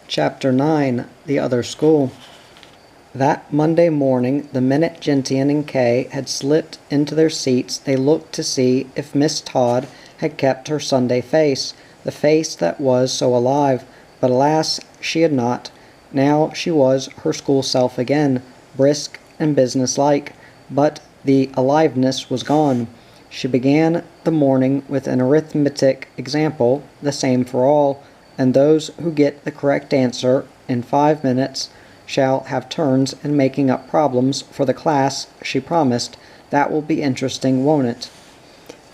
Chapter 9 The Other School. That Monday morning, the minute Gentian and Kay had slipped into their seats, they looked to see if Miss Todd had kept her Sunday face, the face that was so alive. But alas, she had not. Now she was her school self again, brisk and businesslike, but the aliveness was gone. She began the morning with an arithmetic example, the same for all, and those who get the correct answer in 5 minutes shall have turns in making up problems for the class, she promised. That will be interesting, won't it?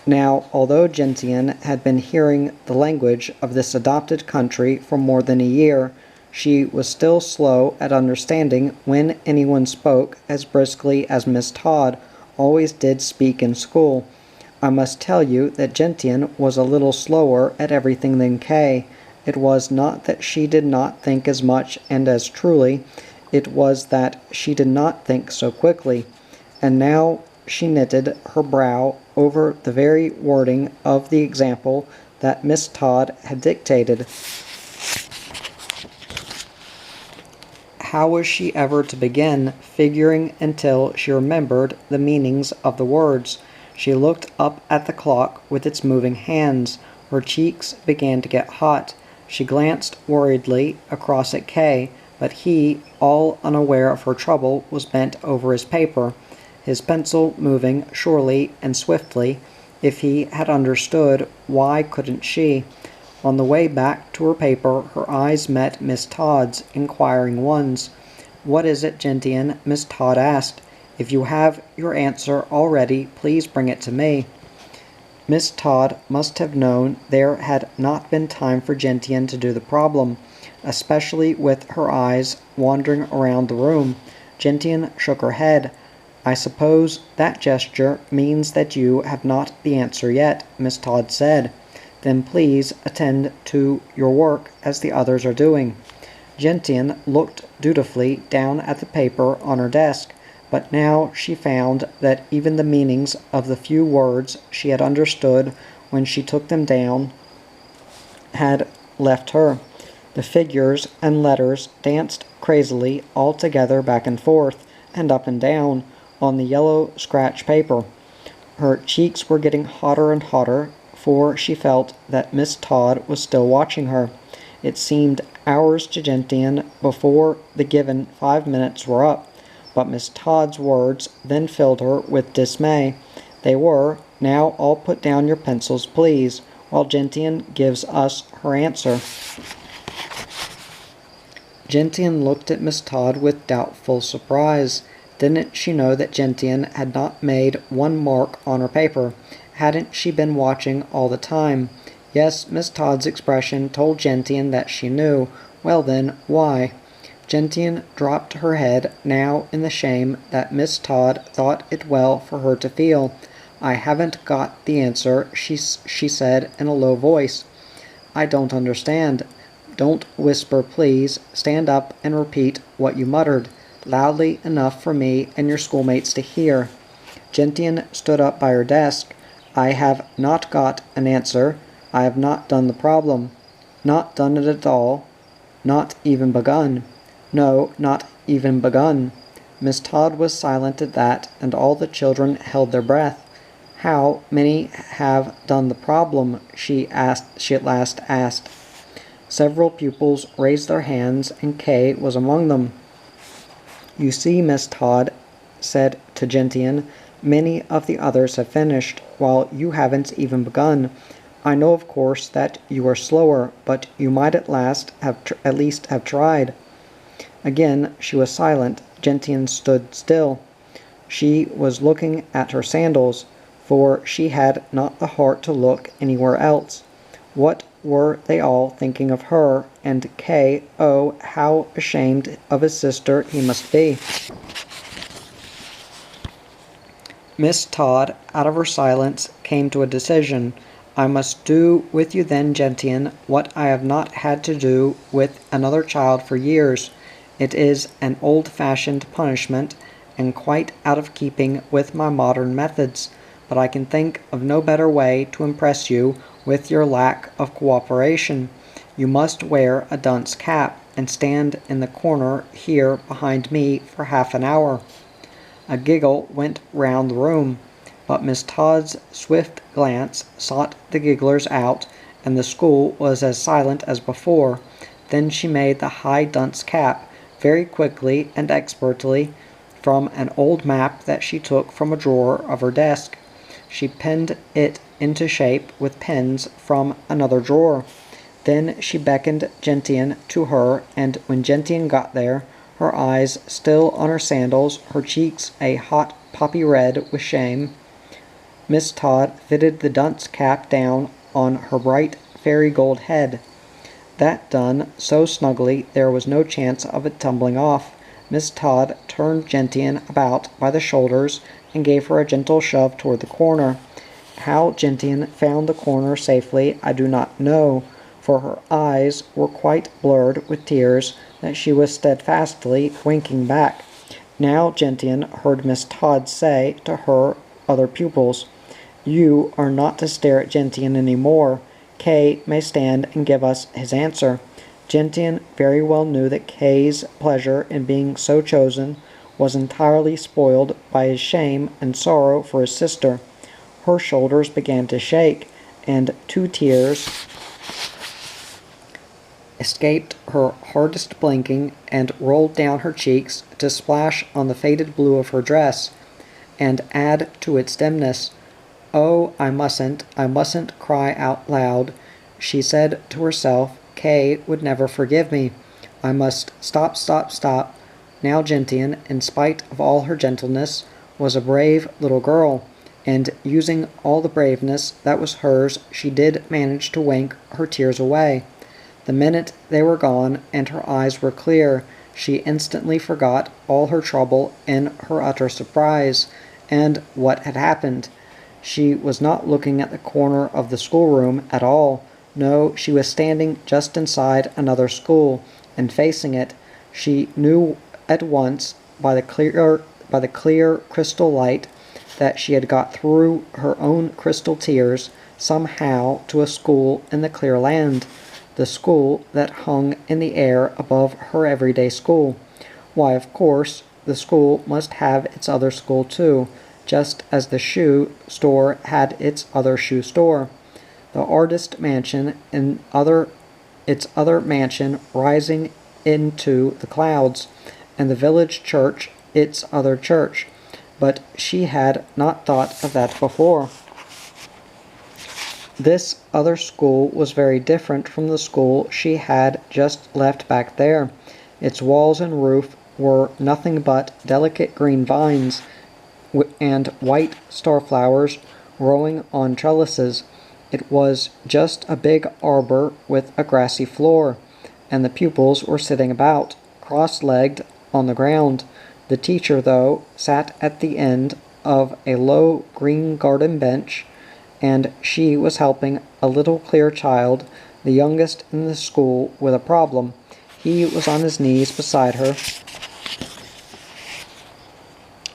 Now, although Gentian had been hearing the language of this adopted country for more than a year, she was still slow at understanding when anyone spoke as briskly as Miss Todd always did speak in school. I must tell you that Gentian was a little slower at everything than Kay. It was not that she did not think as much and as truly, it was that she did not think so quickly. And now she knitted her brow over the very wording of the example that Miss Todd had dictated. How was she ever to begin figuring until she remembered the meanings of the words? She looked up at the clock with its moving hands. Her cheeks began to get hot. She glanced worriedly across at Kay, but he, all unaware of her trouble, was bent over his paper, his pencil moving surely and swiftly. If he had understood, why couldn't she? On the way back to her paper, her eyes met Miss Todd's inquiring ones. "What is it, Gentian?" Miss Todd asked. "If you have your answer already, please bring it to me." Miss Todd must have known there had not been time for Gentian to do the problem, especially with her eyes wandering around the room. Gentian shook her head. "I suppose that gesture means that you have not the answer yet," Miss Todd said. "Then please attend to your work as the others are doing." Gentian looked dutifully down at the paper on her desk, but now she found that even the meanings of the few words she had understood when she took them down had left her. The figures and letters danced crazily all together back and forth, and up and down, on the yellow scratch paper. Her cheeks were getting hotter and hotter, for she felt that Miss Todd was still watching her. It seemed hours to Gentian before the given 5 minutes were up, but Miss Todd's words then filled her with dismay. They were, "Now all put down your pencils, please, while Gentian gives us her answer." Gentian looked at Miss Todd with doubtful surprise. Didn't she know that Gentian had not made one mark on her paper? Hadn't she been watching all the time? Yes, Miss Todd's expression told Gentian that she knew. Well then, why? Gentian dropped her head now in the shame that Miss Todd thought it well for her to feel. "I haven't got the answer," she said in a low voice. "I don't understand." "Don't whisper, please. Stand up and repeat what you muttered, loudly enough for me and your schoolmates to hear." Gentian stood up by her desk. "I have not got an answer. I have not done the problem. Not done it at all. Not even begun. No, not even begun." Miss Todd was silent at that, and all the children held their breath. "How many have done the problem?" she at last asked. Several pupils raised their hands, and Kay was among them. "You see," Miss Todd said to Gentian, "many of the others have finished, while you haven't even begun. I know, of course, that you are slower, but you might at least have tried." Again she was silent. Gentian stood still. She was looking at her sandals, for she had not the heart to look anywhere else. What were they all thinking of her? And Kay, oh, how ashamed of his sister he must be. Miss Todd, out of her silence, came to a decision. "I must do with you then, Gentian, what I have not had to do with another child for years. It is an old-fashioned punishment, and quite out of keeping with my modern methods, but I can think of no better way to impress you with your lack of cooperation. You must wear a dunce cap. and stand in the corner here behind me for half an hour." A giggle went round the room, but Miss Todd's swift glance sought the gigglers out, and the school was as silent as before. Then she made the high dunce cap, very quickly and expertly, from an old map that she took from a drawer of her desk. She pinned it into shape with pins from another drawer. Then she beckoned Gentian to her, and when Gentian got there, her eyes still on her sandals, her cheeks a hot poppy red with shame, Miss Todd fitted the dunce cap down on her bright fairy gold head. That done so snugly there was no chance of it tumbling off. Miss Todd turned Gentian about by the shoulders and gave her a gentle shove toward the corner. How Gentian found the corner safely I do not know, for her eyes were quite blurred with tears that she was steadfastly winking back. Now Gentian heard Miss Todd say to her other pupils, "You are not to stare at Gentian any more. Kay may stand and give us his answer." Gentian very well knew that Kay's pleasure in being so chosen was entirely spoiled by his shame and sorrow for his sister. Her shoulders began to shake, and 2 tears escaped her hardest blinking and rolled down her cheeks to splash on the faded blue of her dress, and add to its dimness. "Oh, I mustn't cry out loud," she said to herself. "Kay would never forgive me. I must stop. Now Gentian, in spite of all her gentleness, was a brave little girl, and using all the braveness that was hers, she did manage to wink her tears away. The minute they were gone and her eyes were clear, she instantly forgot all her trouble in her utter surprise, and what had happened. She was not looking at the corner of the schoolroom at all. No, she was standing just inside another school, and facing it. She knew at once by the clear crystal light that she had got through her own crystal tears somehow to a school in the clear land, the school that hung in the air above her everyday school. Why, of course, the school must have its other school too, just as the shoe store had its other shoe store. The artist mansion and its other mansion rising into the clouds, and the village church its other church. But she had not thought of that before. This other school was very different from the school she had just left back there. Its walls and roof were nothing but delicate green vines and white starflowers growing on trellises. It was just a big arbor with a grassy floor, and the pupils were sitting about, cross-legged on the ground. The teacher, though, sat at the end of a low green garden bench, and she was helping a little clear child, the youngest in the school, with a problem. He was on his knees beside her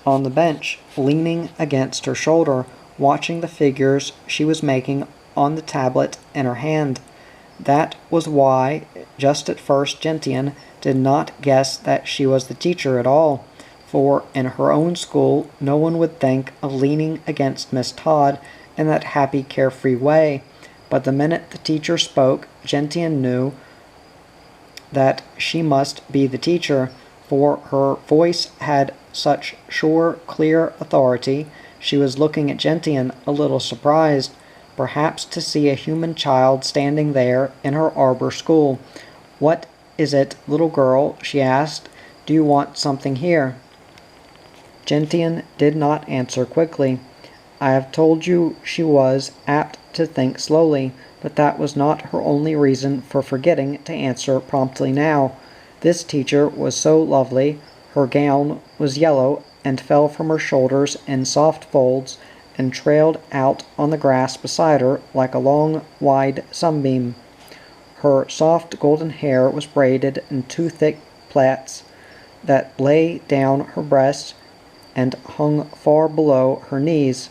on the bench, leaning against her shoulder, watching the figures she was making on the tablet in her hand. That was why, just at first, Gentian did not guess that she was the teacher at all, for in her own school no one would think of leaning against Miss Todd in that happy, carefree way. But the minute the teacher spoke, Gentian knew that she must be the teacher, for her voice had such sure, clear authority. She was looking at Gentian, a little surprised, perhaps, to see a human child standing there in her arbor school. "What is it, little girl?" she asked. "Do you want something here?" Gentian did not answer quickly. I have told you she was apt to think slowly, but that was not her only reason for forgetting to answer promptly now. This teacher was so lovely. Her gown was yellow and fell from her shoulders in soft folds and trailed out on the grass beside her like a long, wide sunbeam. Her soft golden hair was braided in 2 thick plaits that lay down her breasts and hung far below her knees.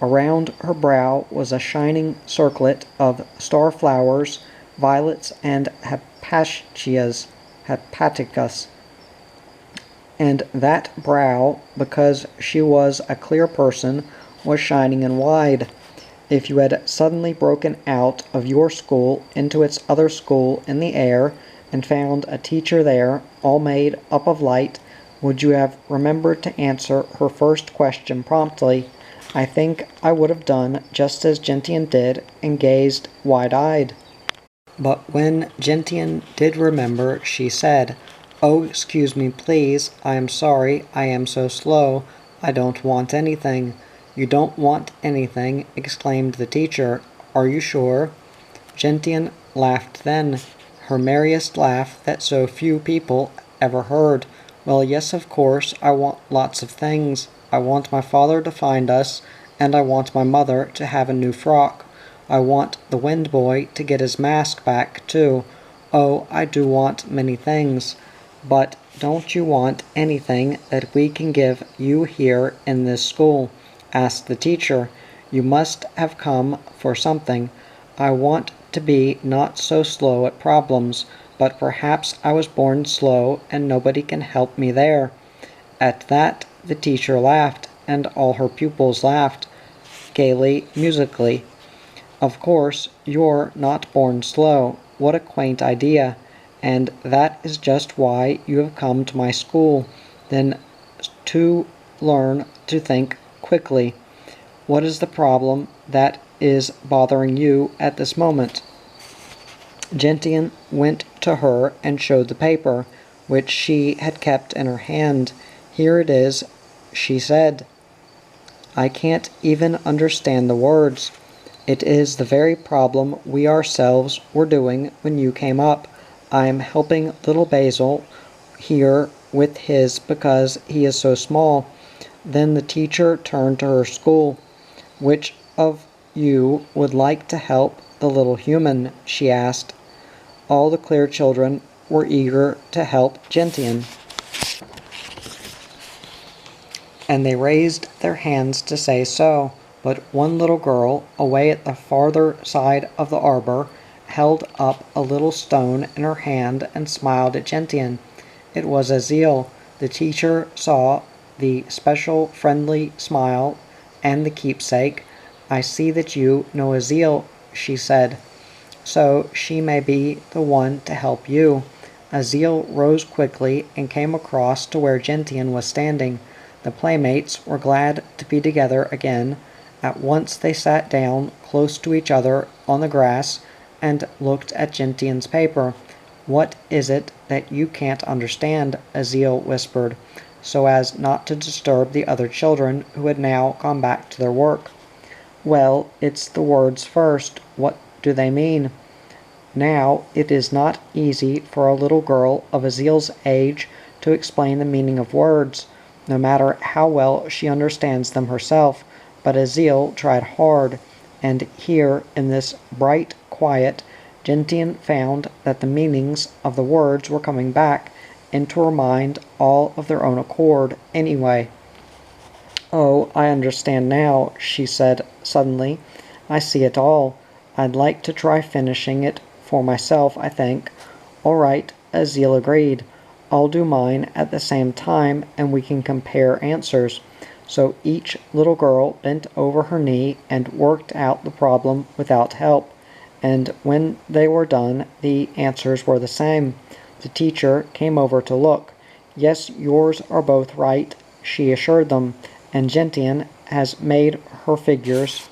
Around her brow was a shining circlet of star flowers, violets, and hepaticas. hepaticus, and that brow, because she was a clear person, was shining and wide. If you had suddenly broken out of your school into its other school in the air, and found a teacher there, all made up of light, would you have remembered to answer her first question promptly? I think I would have done just as Gentian did, and gazed wide-eyed. But when Gentian did remember, she said, "Oh, excuse me, please. I am sorry. I am so slow. I don't want anything." "You don't want anything," exclaimed the teacher. "Are you sure?" Gentian laughed then, her merriest laugh that so few people ever heard. "Well, yes, of course, I want lots of things. I want my father to find us, and I want my mother to have a new frock. I want the wind boy to get his mask back, too. Oh, I do want many things. But don't you want anything that we can give you here in this school?" asked the teacher. "You must have come for something. I want to be not so slow at problems, but perhaps I was born slow and nobody can help me there." At that the teacher laughed, and all her pupils laughed, gaily, musically. "Of course, you're not born slow. What a quaint idea! And that is just why you have come to my school, then, to learn to think quickly. What is the problem that is bothering you at this moment?" Gentian went to her and showed the paper, which she had kept in her hand. "Here it is," she said. "I can't even understand the words. It is the very problem we ourselves were doing when you came up. I am helping little Basil here with his because he is so small." Then the teacher turned to her school. "Which of you would like to help the little human?" she asked. All the clear children were eager to help Gentian, and they raised their hands to say so, but one little girl, away at the farther side of the arbor, held up a little stone in her hand and smiled at Gentian. It was Azil. The teacher saw the special friendly smile and the keepsake. "I see that you know Azil," she said, "so she may be the one to help you." Azil rose quickly and came across to where Gentian was standing. The playmates were glad to be together again. At once they sat down close to each other on the grass and looked at Gentian's paper. "What is it that you can't understand?" Azil whispered, so as not to disturb the other children who had now gone back to their work. "Well, it's the words first. What do they mean?" Now, it is not easy for a little girl of Azil's age to explain the meaning of words, no matter how well she understands them herself, but Azil tried hard, and here, in this bright quiet, Gentian found that the meanings of the words were coming back into her mind all of their own accord, anyway. "Oh, I understand now," she said suddenly. "I see it all. I'd like to try finishing it for myself, I think." "All right," Azil agreed. "I'll do mine at the same time, and we can compare answers." So each little girl bent over her knee and worked out the problem without help, and when they were done, the answers were the same. The teacher came over to look. "Yes, yours are both right," she assured them, "and Gentian has made her figures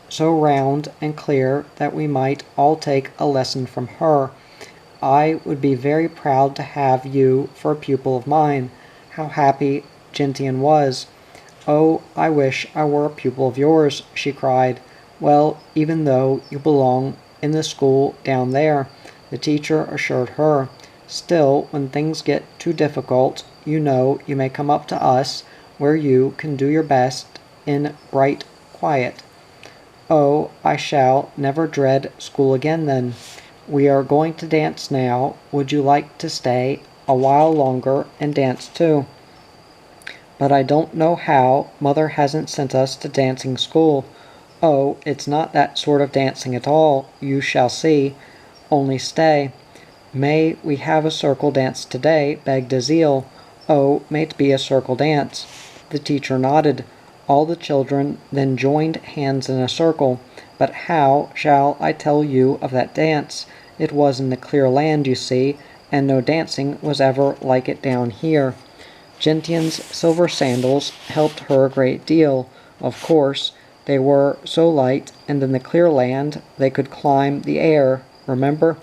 so round and clear that we might all take a lesson from her. I would be very proud to have you for a pupil of mine." How happy Gentian was. "Oh, I wish I were a pupil of yours," she cried. "Well, even though you belong in the school down there," the teacher assured her. "Still, when things get too difficult, you know you may come up to us, where you can do your best in bright quiet." "Oh, I shall never dread school again then. We are going to dance now. Would you like to stay a while longer and dance too?" "But I don't know how. Mother hasn't sent us to dancing school." "Oh, it's not that sort of dancing at all. You shall see. Only stay." "May we have a circle dance today?" begged Azil. "Oh, may it be a circle dance." The teacher nodded. All the children then joined hands in a circle. But how shall I tell you of that dance? It was in the clear land, you see, and no dancing was ever like it down here. Gentian's silver sandals helped her a great deal, of course. They were so light, and in the clear land they could climb the air, remember?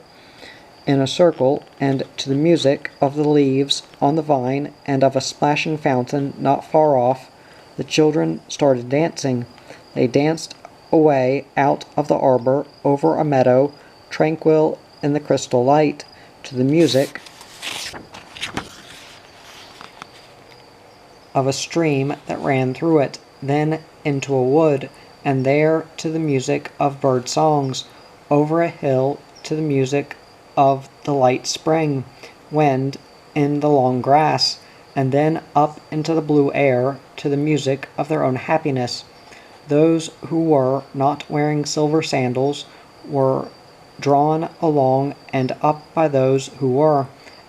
In a circle, and to the music of the leaves on the vine and of a splashing fountain not far off, the children started dancing. They danced away out of the arbor, over a meadow, tranquil in the crystal light, to the music of a stream that ran through it, then into a wood, and there to the music of bird songs, over a hill to the music of the light spring wind in the long grass, and then up into the blue air to the music of their own happiness. Those who were not wearing silver sandals were drawn along and up by those who were,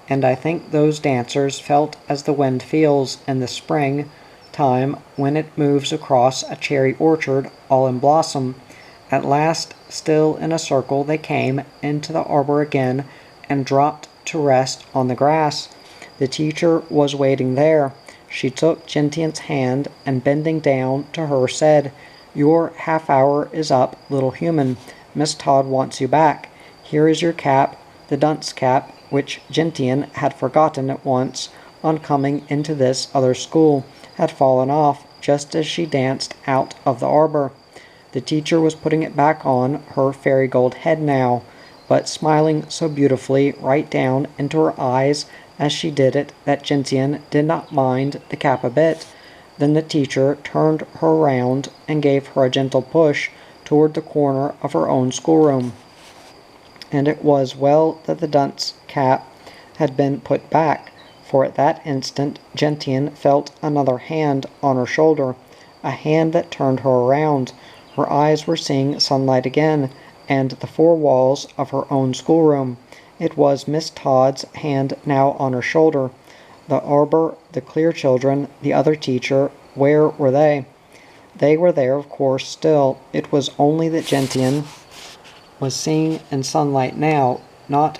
and I think those dancers felt as the wind feels in the spring time when it moves across a cherry orchard all in blossom. At last, still in a circle, they came into the arbor again and dropped to rest on the grass. The teacher was waiting there. She took Gentian's hand and bending down to her said, "Your half-hour is up, little human. Miss Todd wants you back. Here is your cap, the dunce cap, which Gentian had forgotten at once on coming into this other school, had fallen off just as she danced out of the arbor." The teacher was putting it back on her fairy gold head now, but smiling so beautifully right down into her eyes as she did it that Gentian did not mind the cap a bit. Then the teacher turned her round and gave her a gentle push toward the corner of her own schoolroom. And it was well that the dunce cap had been put back, for at that instant Gentian felt another hand on her shoulder, a hand that turned her around. Her eyes were seeing sunlight again, and the four walls of her own schoolroom. It was Miss Todd's hand now on her shoulder. The arbor, the clear children, the other teacher, where were they? They were there, of course, still. It was only that Gentian was seeing in sunlight now, not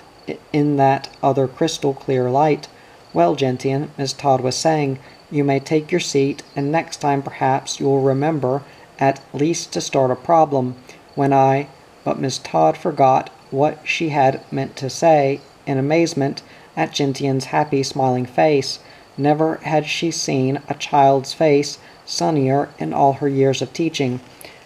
in that other crystal clear light. "Well, Gentian," Miss Todd was saying, "you may take your seat, and next time perhaps you will remember at least to start a problem when I—" But Miss Todd forgot what she had meant to say in amazement at Gentian's happy smiling face. Never had she seen a child's face sunnier in all her years of teaching.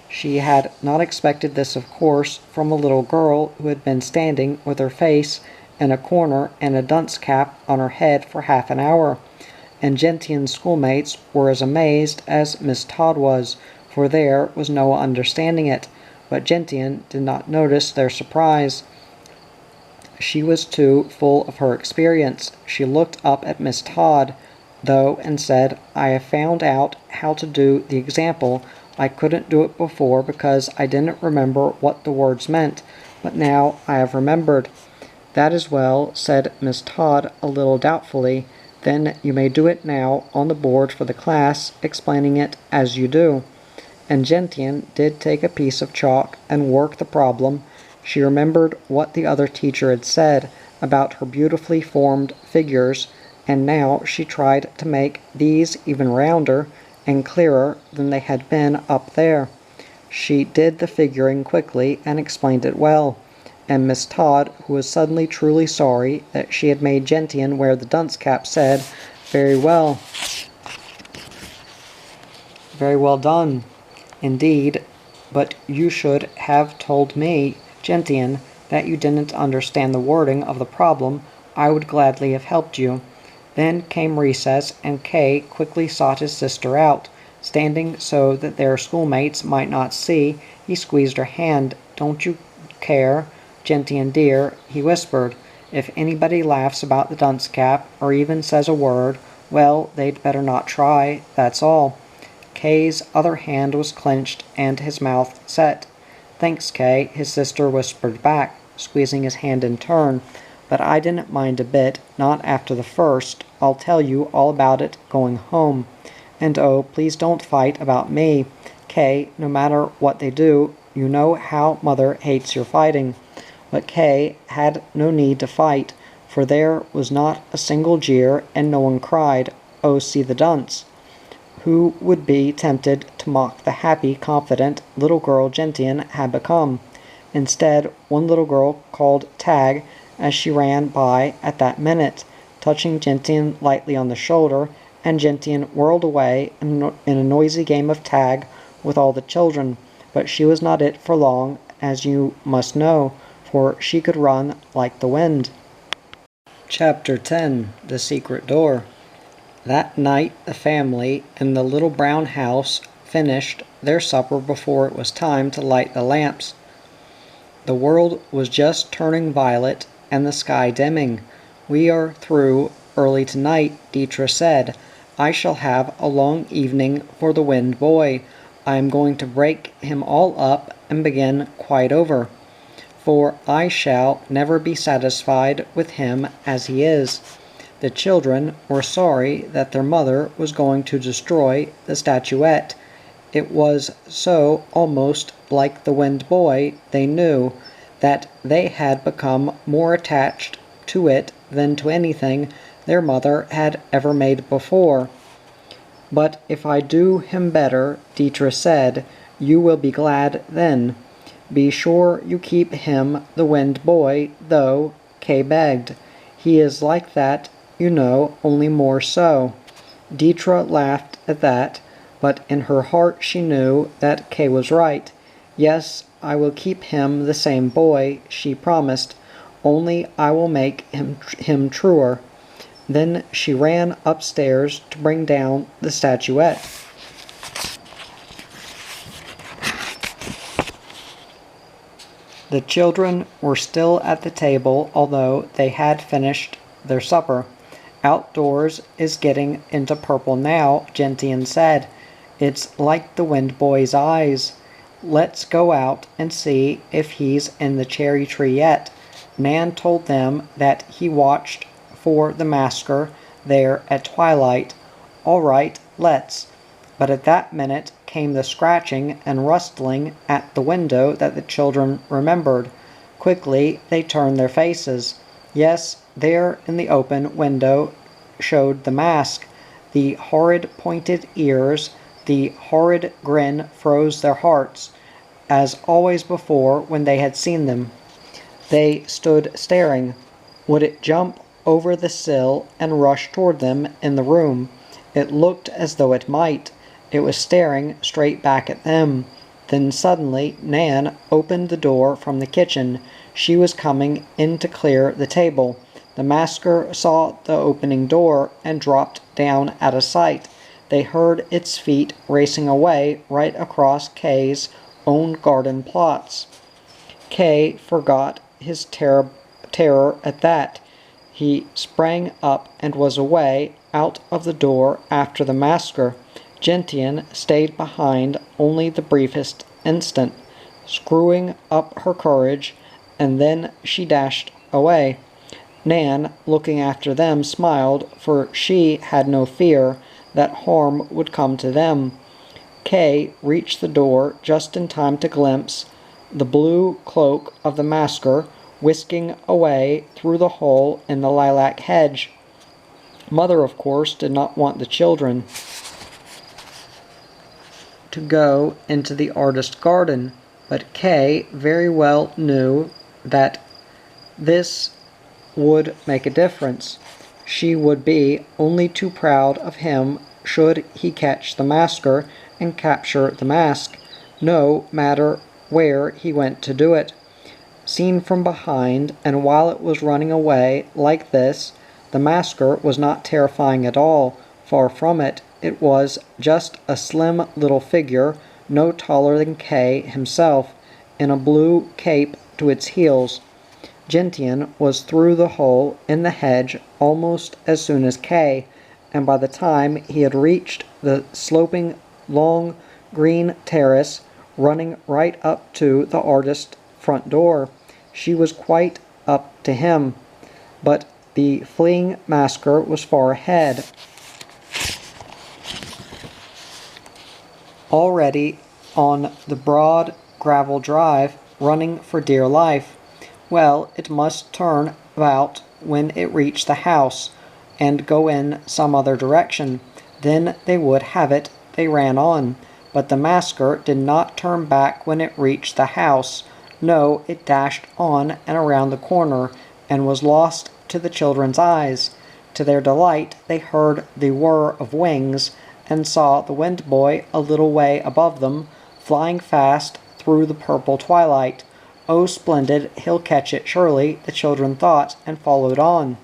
She had not expected this, of course, from a little girl who had been standing with her face in a corner and a dunce cap on her head for half an hour. And Gentian's schoolmates were as amazed as Miss Todd was, for there was no understanding it. But Gentian did not notice their surprise. She was too full of her experience. She looked up at Miss Todd, though, and said, "I have found out how to do the example. I couldn't do it before because I didn't remember what the words meant, but now I have remembered." "That is well," said Miss Todd a little doubtfully. "Then you may do it now on the board for the class, explaining it as you do." And Gentian did take a piece of chalk and work the problem. She remembered what the other teacher had said about her beautifully formed figures, and now she tried to make these even rounder and clearer than they had been up there. She did the figuring quickly and explained it well, and Miss Todd, who was suddenly truly sorry that she had made Gentian wear the dunce cap, said, "Very well. Very well done, indeed, but you should have told me, Gentian, that you didn't understand the wording of the problem. I would gladly have helped you." Then came recess, and Kay quickly sought his sister out. Standing so that their schoolmates might not see, he squeezed her hand. "Don't you care, Gentian dear," he whispered. "If anybody laughs about the dunce cap, or even says a word, well, they'd better not try, that's all." Kay's other hand was clenched and his mouth set. "Thanks, Kay," his sister whispered back, squeezing his hand in turn. but I didn't mind a bit, not after the first. I'll tell you all about it going home. And oh, please don't fight about me, Kay, no matter what they do. You know how Mother hates your fighting." But Kay had no need to fight, for there was not a single jeer, and no one cried, "Oh, see the dunce!" Who would be tempted to mock the happy, confident little girl Gentian had become? Instead, one little girl called Tag as she ran by at that minute, touching Gentian lightly on the shoulder, and Gentian whirled away in a noisy game of tag with all the children. But she was not it for long, as you must know, for she could run like the wind. Chapter 10. The Secret Door. That night the family in the little brown house finished their supper before it was time to light the lamps. The world was just turning violet and the sky dimming. "We are through early tonight," Dietrich said. "I shall have a long evening for the wind boy. I am going to break him all up and begin quite over, for I shall never be satisfied with him as he is." The children were sorry that their mother was going to destroy the statuette. It was so almost like the wind boy, they knew, that they had become more attached to it than to anything their mother had ever made before. "But if I do him better," Dietrich said, "you will be glad then." "Be sure you keep him the wind boy, though," Kay begged. "He is like that, you know, only more so." Dietrich laughed at that, but in her heart she knew that Kay was right. "Yes, I will keep him the same boy," she promised, "only I will make him truer." Then she ran upstairs to bring down the statuette. The children were still at the table, although they had finished their supper. "Outdoors is getting into purple now," Gentian said. "It's like the wind boy's eyes. Let's go out and see if he's in the cherry tree yet." Nan told them that he watched for the masker there at twilight. "All right, let's." But at that minute came the scratching and rustling at the window that the children remembered. Quickly they turned their faces. Yes, there in the open window showed the mask. The horrid pointed ears, the horrid grin froze their hearts, as always before when they had seen them. They stood staring. Would it jump over the sill and rush toward them in the room? It looked as though it might. It was staring straight back at them. Then suddenly Nan opened the door from the kitchen. She was coming in to clear the table. The masker saw the opening door and dropped down out of sight. They heard its feet racing away right across Kay's own garden plots. Kay forgot his terror at that. He sprang up and was away out of the door after the masker. Gentian stayed behind only the briefest instant, screwing up her courage, and then she dashed away. Nan, looking after them, smiled, for she had no fear that harm would come to them. Kay reached the door just in time to glimpse the blue cloak of the masker whisking away through the hole in the lilac hedge. Mother, of course, did not want the children to go into the artist's garden, but Kay very well knew that this would make a difference. She would be only too proud of him should he catch the masker and capture the mask, no matter where he went to do it. Seen from behind, and while it was running away like this, the masker was not terrifying at all. Far from it. It was just a slim little figure, no taller than Kay himself, in a blue cape to its heels. Gentian was through the hole in the hedge almost as soon as Kay, and by the time he had reached the sloping, long, green terrace running right up to the artist's front door, she was quite up to him. but the fleeing masker was far ahead, already on the broad gravel drive, running for dear life. Well, it must turn about when it reached the house, and go in some other direction. Then they would have it. They ran on. But the masker did not turn back when it reached the house. No, it dashed on and around the corner, and was lost to the children's eyes. To their delight, they heard the whir of wings, and saw the wind boy a little way above them, flying fast through the purple twilight. Oh, splendid, he'll catch it surely, the children thought, and followed on.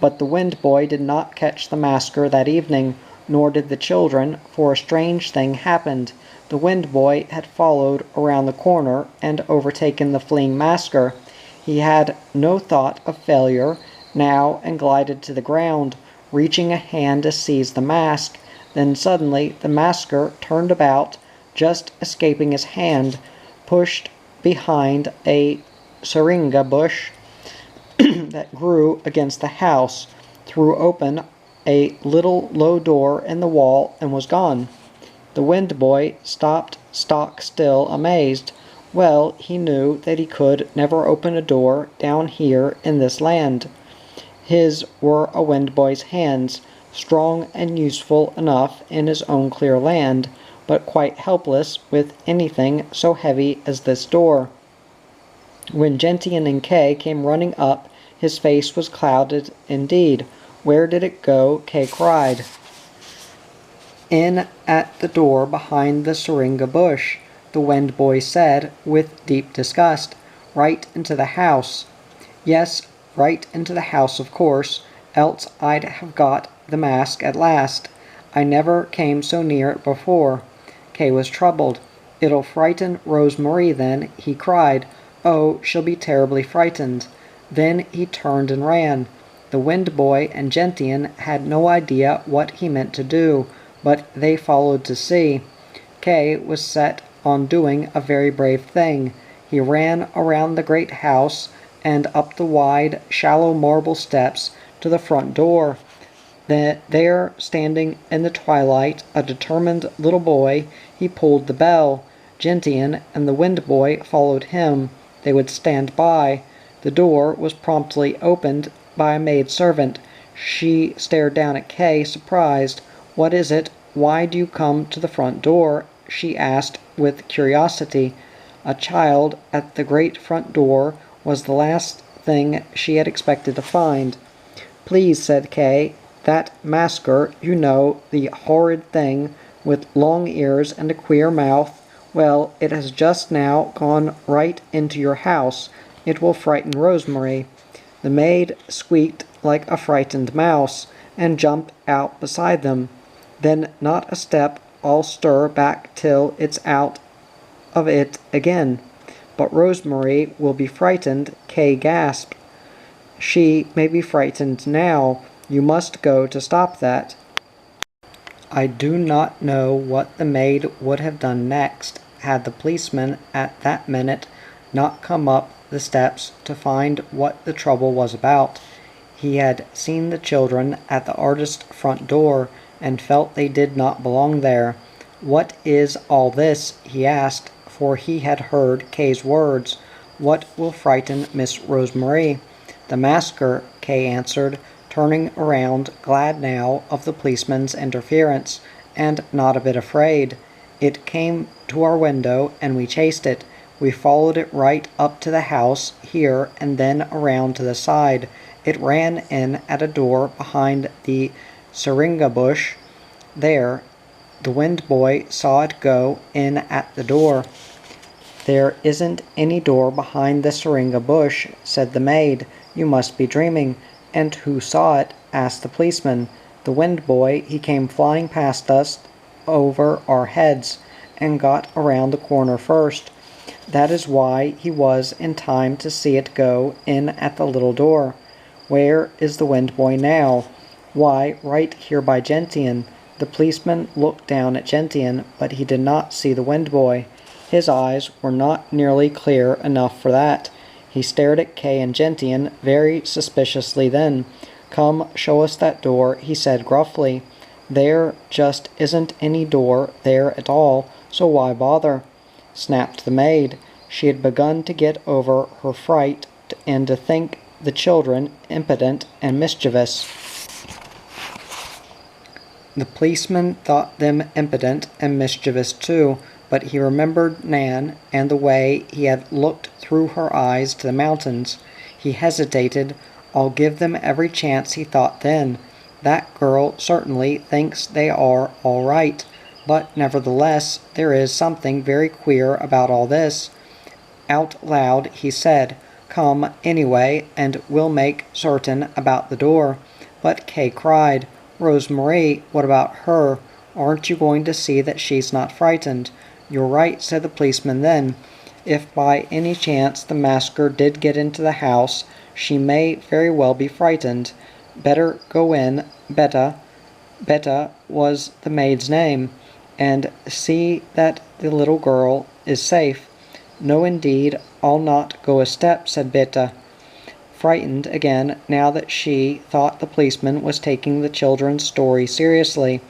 But the wind boy did not catch the masker that evening, nor did the children, for a strange thing happened. The wind boy had followed around the corner and overtaken the fleeing masker. He had no thought of failure now, and glided to the ground, reaching a hand to seize the mask. Then suddenly the masker turned about, just escaping his hand, pushed behind a syringa bush that grew against the house, threw open a little low door in the wall, and was gone. The wind boy stopped stock still, amazed. Well, he knew that he could never open a door down here in this land. His were a wind boy's hands, strong and useful enough in his own clear land, but quite helpless with anything so heavy as this door. When Gentian and Kay came running up, his face was clouded indeed. "Where did it go?" Kay cried. "In at the door behind the syringa bush," the wind boy said with deep disgust. "Right into the house." "Yes, right into the house, of course, else I'd have got the mask at last. I never came so near it before." Kay was troubled. "It'll frighten Rose-Marie then," he cried. "Oh, she'll be terribly frightened." Then he turned and ran. The wind boy and Gentian had no idea what he meant to do, but they followed to see. Kay was set on doing a very brave thing. He ran around the great house and up the wide, shallow marble steps to the front door. There, standing in the twilight, a determined little boy, he pulled the bell. Gentian and the wind boy followed him. They would stand by. The door was promptly opened by a maid-servant. She stared down at Kay, surprised. "What is it? Why do you come to the front door?" she asked with curiosity. A child at the great front door was the last thing she had expected to find. "Please," said Kay, "that masker, you know, the horrid thing with long ears and a queer mouth, well, it has just now gone right into your house. It will frighten Rose-Marie." The maid squeaked like a frightened mouse, and jumped out beside them. "Then not a step, I'll stir back till it's out of it again." "But Rose-Marie will be frightened," Kay gasped. "She may be frightened now. You must go to stop that." I do not know what the maid would have done next, had the policeman at that minute not come up the steps to find what the trouble was about. He had seen the children at the artist's front door, and felt they did not belong there. "What is all this?" he asked, for he had heard Kay's words. "What will frighten Miss Rose-Marie?" "The masker," Kay answered, turning around, glad now of the policeman's interference, and not a bit afraid. "It came to our window, and we chased it. We followed it right up to the house here, and then around to the side. It ran in at a door behind the syringa bush. There, the wind boy saw it go in at the door." "There isn't any door behind the syringa bush," said the maid. "You must be dreaming." "And who saw it?" asked the policeman. "The wind boy. He came flying past us over our heads, and got around the corner first. That is why he was in time to see it go in at the little door." "Where is the wind boy now?" "Why, right here by Gentian." The policeman looked down at Gentian, but he did not see the wind boy. His eyes were not nearly clear enough for that. He stared at Kay and Gentian very suspiciously then. "Come, show us that door," he said gruffly. "There just isn't any door there at all, so why bother?" snapped the maid. She had begun to get over her fright and to think the children impudent and mischievous. The policeman thought them impudent and mischievous too, but he remembered Nan and the way he had looked through her eyes to the mountains. He hesitated. "I'll give them every chance," he thought then. "That girl certainly thinks they are all right, but nevertheless there is something very queer about all this." Out loud he said, "Come, anyway, and we'll make certain about the door." But Kay cried, "Rosemarie, what about her? Aren't you going to see that she's not frightened?" "You're right," said the policeman then. "If by any chance the masker did get into the house, she may very well be frightened. Better go in, Betta was the maid's name, and see that the little girl is safe." "No, indeed, I'll not go a step," said Betta, frightened again now that she thought the policeman was taking the children's story seriously.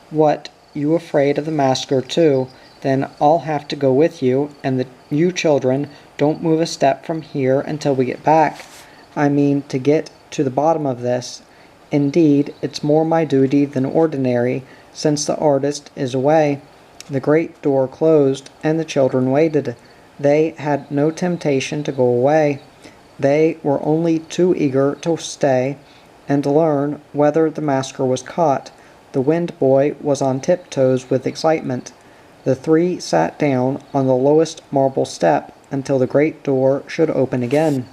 "What, you afraid of the masker too? Then I'll have to go with you, and you children don't move a step from here until we get back. I mean to get to the bottom of this. Indeed, it's more my duty than ordinary, since the artist is away." The great door closed, and the children waited. They had no temptation to go away. They were only too eager to stay and learn whether the masker was caught. The Wind Boy was on tiptoes with excitement. The three sat down on the lowest marble step until the great door should open again.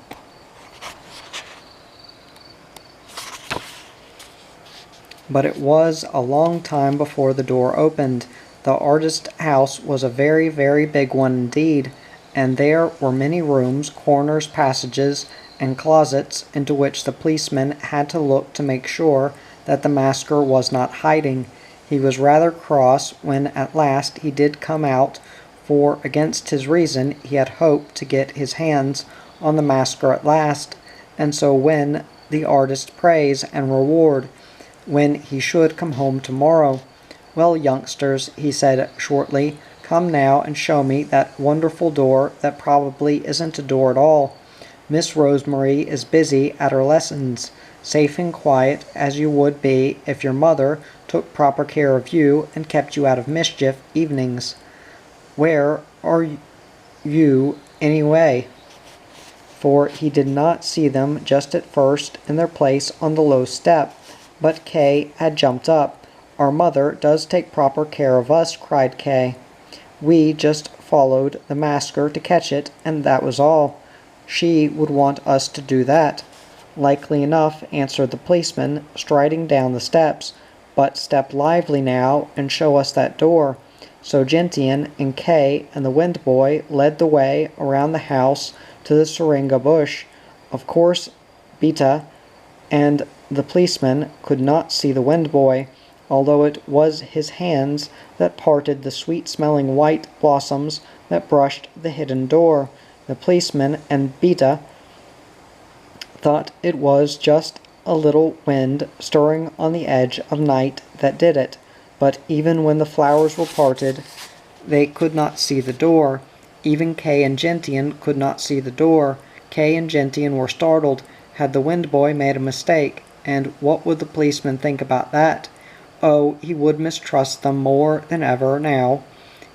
But it was a long time before the door opened. The artist's house was a very, very big one indeed, and there were many rooms, corners, passages, and closets into which the policeman had to look to make sure that the masker was not hiding. He was rather cross when at last he did come out, for against his reason he had hoped to get his hands on the masker at last, and so win the artist's praise and reward when he should come home tomorrow. "Well, youngsters," he said shortly, "come now and show me that wonderful door that probably isn't a door at all. Miss Rosemarie is busy at her lessons, safe and quiet as you would be if your mother took proper care of you and kept you out of mischief evenings. Where are you, anyway?" For he did not see them just at first in their place on the low step, but Kay had jumped up. "Our mother does take proper care of us," cried Kay. "We just followed the masker to catch it, and that was all. She would want us to do that." "Likely enough," answered the policeman, striding down the steps. "But step lively now, and show us that door." So Gentian and Kay and the Wind Boy led the way around the house to the syringa bush. Of course, Betta and the policeman could not see the Wind Boy, although it was his hands that parted the sweet-smelling white blossoms that brushed the hidden door. The policeman and Betta thought it was just a little wind stirring on the edge of night that did it, but even when the flowers were parted, they could not see the door. Even Kay and Gentian could not see the door. Kay and Gentian were startled. Had the Wind Boy made a mistake? And what would the policeman think about that? Oh, he would mistrust them more than ever now.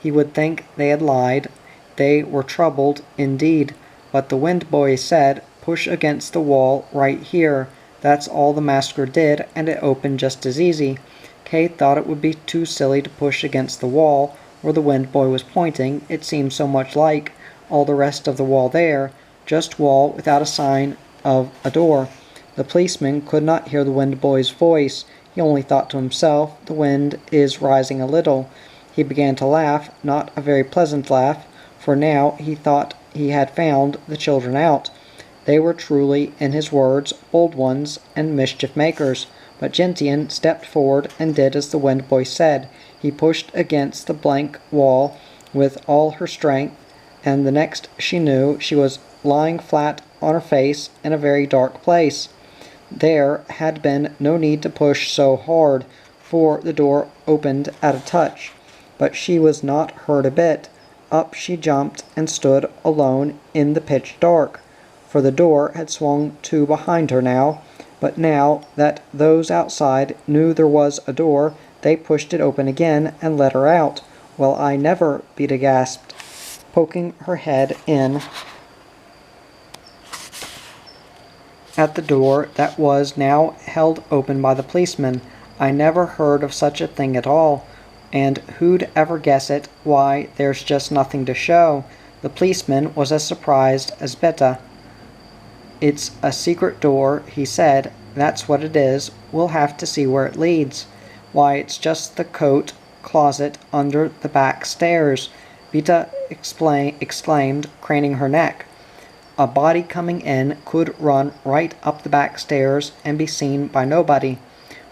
He would think they had lied. They were troubled indeed. But the Wind Boy said, "Push against the wall right here." That's all the masker did, and it opened just as easy. Kay thought it would be too silly to push against the wall where the Wind Boy was pointing. It seemed so much like all the rest of the wall there, just wall without a sign of a door. The policeman could not hear the Wind Boy's voice. He only thought to himself, "The wind is rising a little." He began to laugh, not a very pleasant laugh, for now he thought he had found the children out. They were truly, in his words, bold ones and mischief makers. But Gentian stepped forward and did as the Wind Boy said. He pushed against the blank wall with all her strength, and the next she knew she was lying flat on her face in a very dark place. There had been no need to push so hard, for the door opened at a touch. But she was not hurt a bit. Up she jumped and stood alone in the pitch dark, for the door had swung to behind her now. But now that those outside knew there was a door, they pushed it open again and let her out. "Well, I never," Beta gasped, poking her head in at the door that was now held open by the policeman. "I never heard of such a thing at all. And who'd ever guess it? Why, there's just nothing to show." The policeman was as surprised as Beta. "It's a secret door," he said. "That's what it is. We'll have to see where it leads." "Why, it's just the coat closet under the back stairs," Beta exclaimed, craning her neck. "A body coming in could run right up the back stairs and be seen by nobody."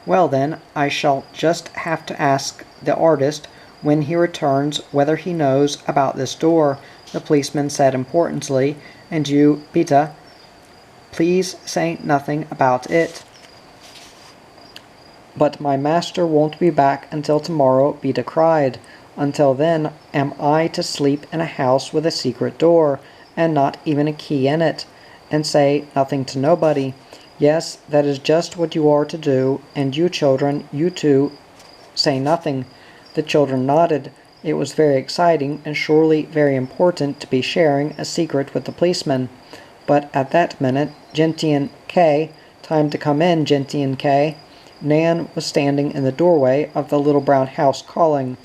"Well then, I shall just have to ask the artist when he returns whether he knows about this door," the policeman said importantly. "And you, Beta, please say nothing about it." "But my master won't be back until tomorrow," Beta cried. "Until then, am I to sleep in a house with a secret door, and not even a key in it, and say nothing to nobody?" "Yes, that is just what you are to do, and you children, you too, say nothing." The children nodded. It was very exciting and surely very important to be sharing a secret with the policeman. But at that minute, Gentian K. "Time to come in, Gentian K." Nan was standing in the doorway of the little brown house calling.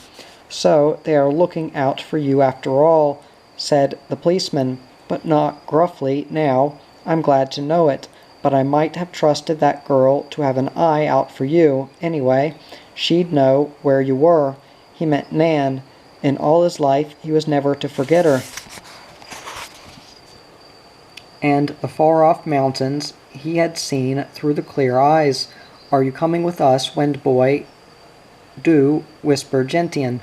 "So they are looking out for you after all," said the policeman, but not gruffly now. "I'm glad to know it, but I might have trusted that girl to have an eye out for you, anyway. She'd know where you were." He meant Nan. In all his life he was never to forget her. And the far-off mountains he had seen through the clear eyes. "Are you coming with us, Wind Boy?" "Do," whispered Gentian.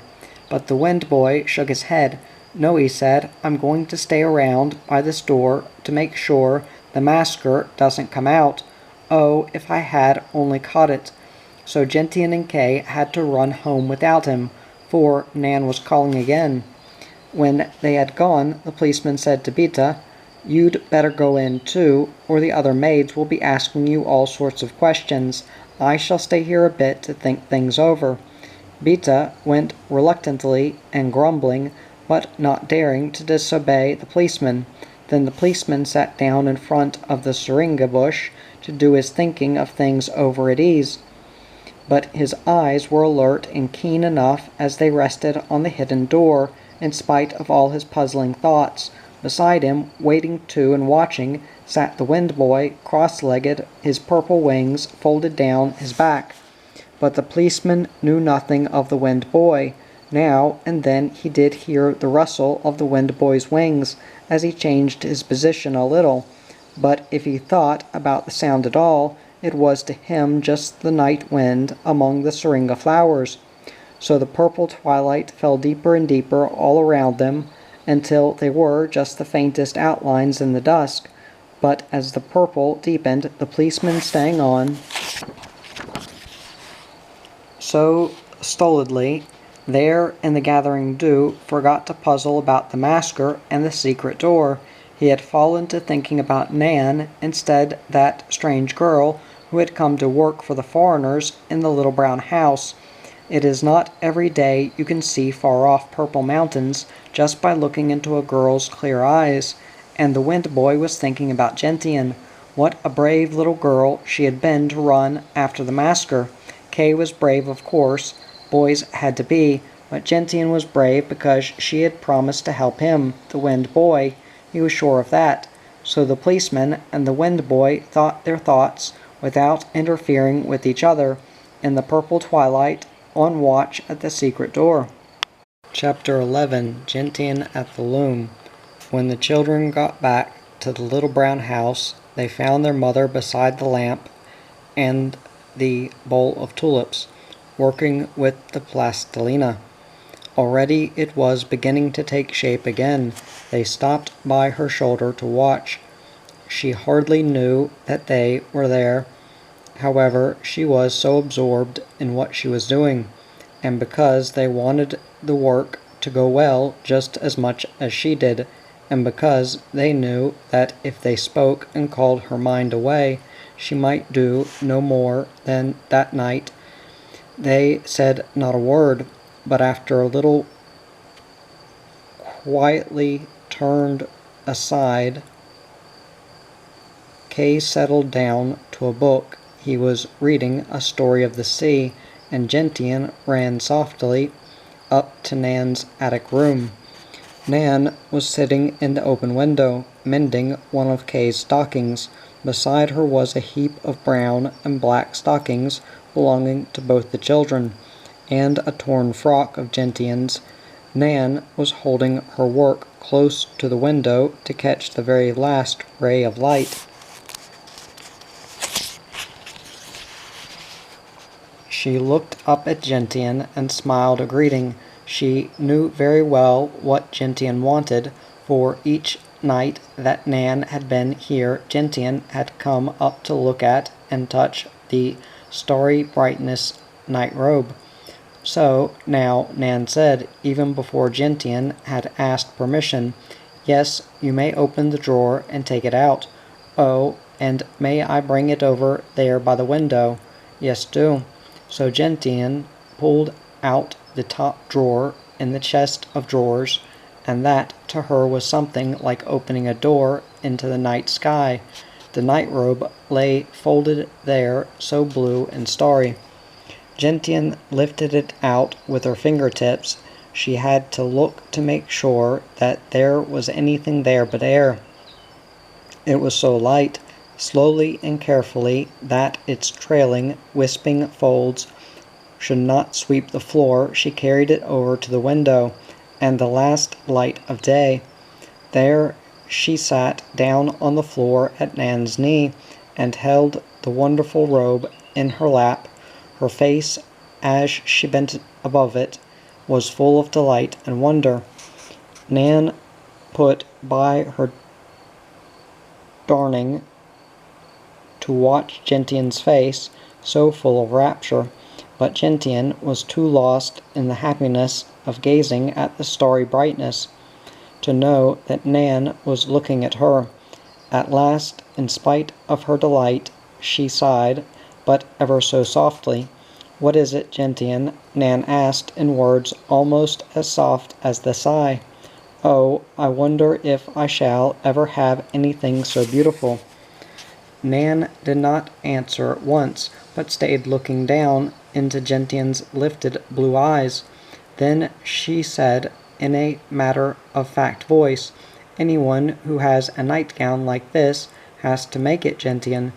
But the Wind Boy shook his head. "No," he said, "I'm going to stay around by this door to make sure the masker doesn't come out." Oh, if I had only caught it! So Gentian and Kay had to run home without him, for Nan was calling again. When they had gone, the policeman said to Beta, "You'd better go in too, or the other maids will be asking you all sorts of questions. I shall stay here a bit to think things over." Beta went reluctantly and grumbling, but not daring to disobey the policeman. Then the policeman sat down in front of the syringa bush to do his thinking of things over at ease. But his eyes were alert and keen enough as they rested on the hidden door, in spite of all his puzzling thoughts. Beside him, waiting too and watching, sat the Wind Boy, cross-legged, his purple wings folded down his back. But the policeman knew nothing of the Wind Boy. Now and then he did hear the rustle of the Wind Boy's wings as he changed his position a little. But if he thought about the sound at all, it was to him just the night wind among the syringa flowers. So the purple twilight fell deeper and deeper all around them, until they were just the faintest outlines in the dusk. But as the purple deepened, the policeman staying on so stolidly there in the gathering dew, forgot to puzzle about the masker and the secret door. He had fallen to thinking about Nan instead, that strange girl who had come to work for the foreigners in the little brown house. It is not every day you can see far-off purple mountains just by looking into a girl's clear eyes, and the Wind Boy was thinking about Gentian. What a brave little girl she had been to run after the masker. Kay was brave, of course. Boys had to be, but Gentian was brave because she had promised to help him, the Wind Boy. He was sure of that. So the policeman and the Wind Boy thought their thoughts without interfering with each other, in the purple twilight, on watch at the secret door. Chapter 11. Gentian at the Loom. When the children got back to the little brown house, they found their mother beside the lamp and the bowl of tulips, working with the plastilina. Already it was beginning to take shape again. They stopped by her shoulder to watch. She hardly knew that they were there. However, she was so absorbed in what she was doing, and because they wanted the work to go well just as much as she did, and because they knew that if they spoke and called her mind away, she might do no more than that night, they said not a word, but after a little quietly turned aside, Kay settled down to a book. He was reading A Story of the Sea, and Gentian ran softly up to Nan's attic room. Nan was sitting in the open window, mending one of Kay's stockings. Beside her was a heap of brown and black stockings belonging to both the children, and a torn frock of Gentian's. Nan was holding her work close to the window to catch the very last ray of light. She looked up at Gentian and smiled a greeting. She knew very well what Gentian wanted, for each night that Nan had been here Gentian had come up to look at and touch the starry brightness night robe. So now Nan said, even before Gentian had asked permission, "Yes, you may open the drawer and take it out. Oh, and may I bring it over there by the window?" "Yes, do." So Gentian pulled out the top drawer in the chest of drawers, and that to her was something like opening a door into the night sky. The night robe lay folded there, so blue and starry. Gentian lifted it out with her fingertips. She had to look to make sure that there was anything there but air. It was so light. Slowly and carefully, that its trailing, wisping folds should not sweep the floor, she carried it over to the window and the last light of day. There she sat down on the floor at Nan's knee and held the wonderful robe in her lap. Her face, as she bent above it, was full of delight and wonder. Nan put by her darning to watch Gentian's face, so full of rapture, but Gentian was too lost in the happiness of gazing at the starry brightness to know that Nan was looking at her. At last, in spite of her delight, she sighed, but ever so softly. "What is it, Gentian?" Nan asked in words almost as soft as the sigh. "Oh, I wonder if I shall ever have anything so beautiful." Nan did not answer at once, but stayed looking down into Gentian's lifted blue eyes. Then she said in a matter-of-fact voice, "Anyone who has a nightgown like this has to make it, Gentian.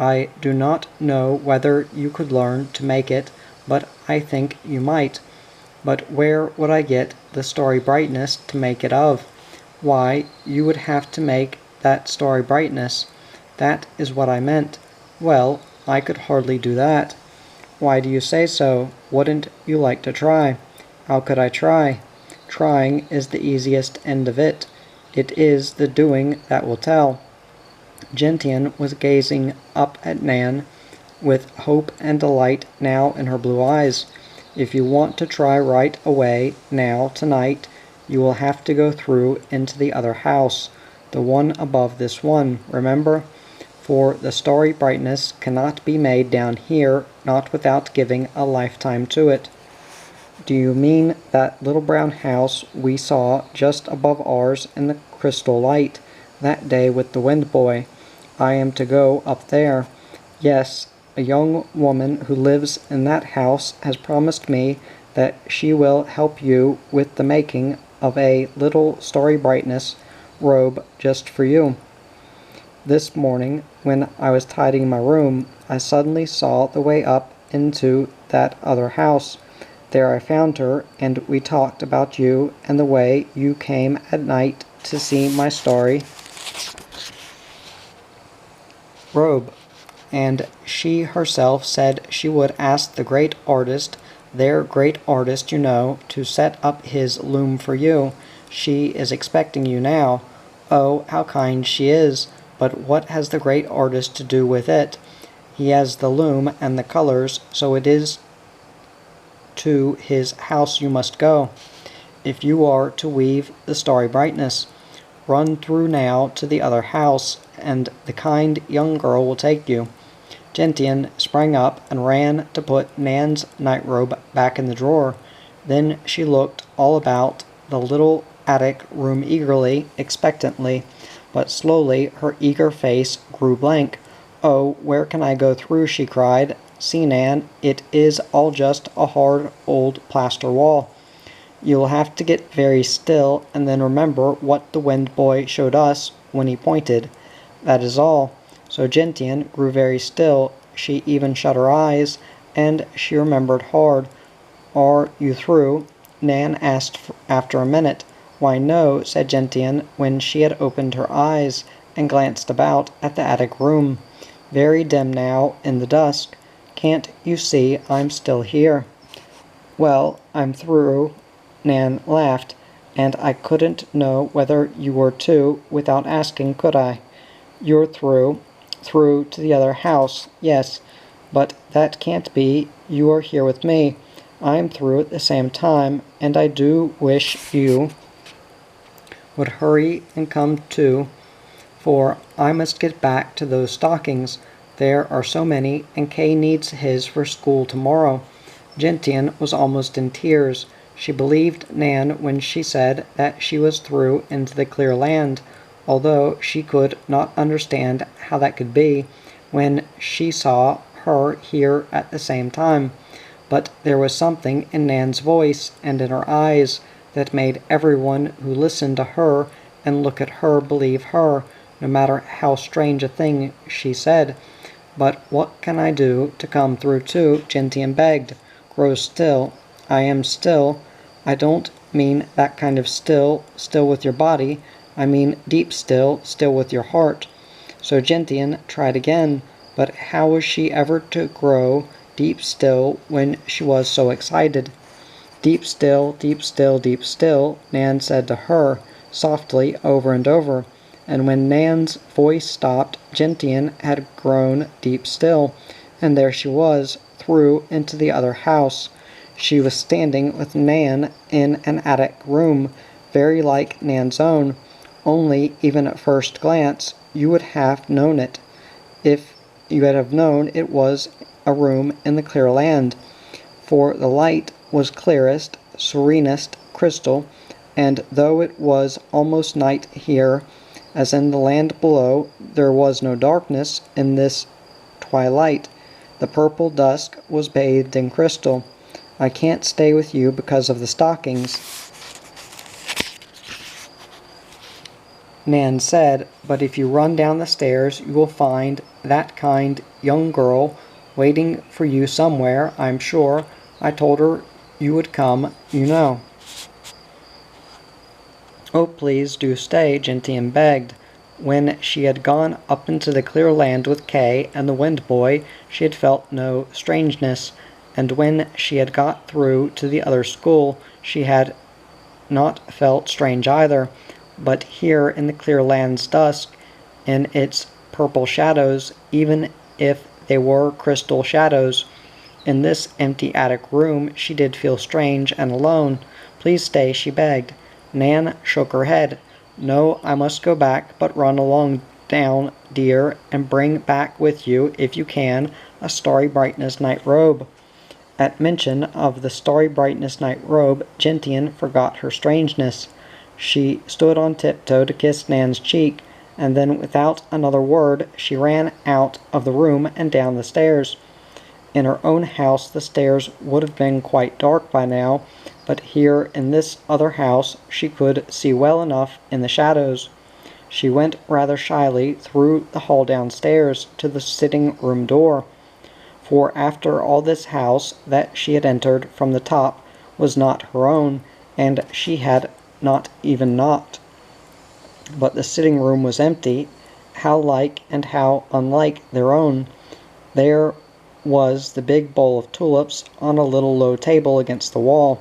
I do not know whether you could learn to make it, but I think you might. But where would I get the starry brightness to make it of?" "Why, you would have to make that starry brightness." "That is what I meant." "Well, I could hardly do that." "Why do you say so? Wouldn't you like to try?" "How could I try?" "Trying is the easiest end of it. It is the doing that will tell." Gentian was gazing up at Nan with hope and delight now in her blue eyes. "If you want to try right away now tonight, you will have to go through into the other house, the one above this one, remember? For the starry brightness cannot be made down here, not without giving a lifetime to it." "Do you mean that little brown house we saw just above ours in the crystal light, that day with the wind boy? I am to go up there." "Yes, a young woman who lives in that house has promised me that she will help you with the making of a little starry brightness robe just for you. This morning, when I was tidying my room, I suddenly saw the way up into that other house. There I found her, and we talked about you and the way you came at night to see my starry robe. And she herself said she would ask the great artist, their great artist, you know, to set up his loom for you. She is expecting you now. Oh, how kind she is! But what has the great artist to do with it? He has the loom and the colors, so it is to his house you must go, if you are to weave the starry brightness. Run through now to the other house, and the kind young girl will take you." Gentian sprang up and ran to put Nan's nightrobe back in the drawer. Then she looked all about the little attic room eagerly, expectantly, but slowly her eager face grew blank. "Oh, where can I go through?" she cried. "See, Nan, it is all just a hard old plaster wall. You'll have to get very still, and then remember what the wind boy showed us when he pointed. That is all." So Gentian grew very still. She even shut her eyes, and she remembered hard. "Are you through?" Nan asked after a minute. "Why, no," said Gentian when she had opened her eyes and glanced about at the attic room. "Very dim now in the dusk. Can't you see I'm still here?" "Well, I'm through," Nan laughed, "and I couldn't know whether you were too without asking, could I?" "You're through to the other house, yes, but that can't be. You are here with me. I'm through at the same time, and I do wish you would hurry and come too, for I must get back to those stockings. There are so many, and Kay needs his for school tomorrow." Gentian was almost in tears. She believed Nan when she said that she was through into the clear land, although she could not understand how that could be when she saw her here at the same time. But there was something in Nan's voice and in her eyes that made everyone who listened to her and looked at her believe her, no matter how strange a thing she said. "But what can I do to come through too?" Gentian begged. "Grow still." "I am still. I don't mean that kind of still with your body. I mean deep still with your heart." So Gentian tried again, but how was she ever to grow deep still when she was so excited? "Deep still, deep still, deep still," Nan said to her, softly, over and over. And when Nan's voice stopped, Gentian had grown deep still, and there she was, through into the other house. She was standing with Nan in an attic room, very like Nan's own, only even at first glance you would have known it, if you had have known it was a room in the clear land, for the light was clearest, serenest crystal, and though it was almost night here, as in the land below, there was no darkness in this twilight. The purple dusk was bathed in crystal. "I can't stay with you because of the stockings," Nan said, "but if you run down the stairs you will find that kind young girl waiting for you somewhere, I'm sure. I told her you would come, you know." "Oh, please do stay," Gentian begged. When she had gone up into the clear land with Kay and the wind boy, she had felt no strangeness, and when she had got through to the other school, she had not felt strange either. But here in the clear land's dusk, in its purple shadows, even if they were crystal shadows, in this empty attic room, she did feel strange and alone. "Please stay," she begged. Nan shook her head. "No, I must go back, but run along down, dear, and bring back with you, if you can, a starry brightness night robe." At mention of the starry brightness night robe, Gentian forgot her strangeness. She stood on tiptoe to kiss Nan's cheek, and then without another word she ran out of the room and down the stairs. In her own house the stairs would have been quite dark by now, but here in this other house she could see well enough in the shadows. She went rather shyly through the hall downstairs to the sitting-room door, for after all this house that she had entered from the top was not her own, and she had not even knocked. But the sitting-room was empty. How like and how unlike their own. There was the big bowl of tulips on a little low table against the wall,